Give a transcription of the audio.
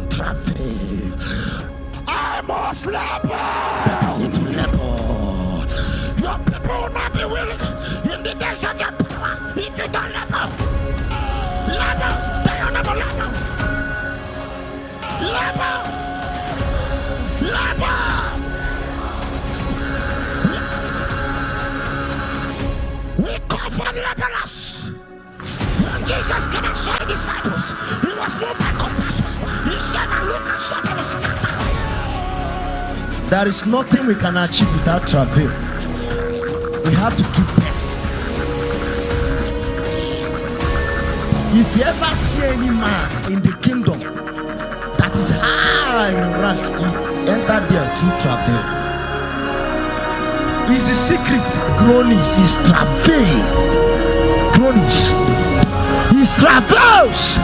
Travail. I must labor. People need to labor. Your people will not be willing in the days of your power if you don't labor. Labor. Tell your neighbor labor. Labor. Labor. We call for laborers. When Jesus came and saw the disciples, he was moved by compassion. He said, "I look and saw them scattered." There is nothing we can achieve without travail. We have to keep pets. If you ever see any man in the kingdom that is high in rank, he entered there through travail. Is the secret. Groanings is travail. Groanings. He travels.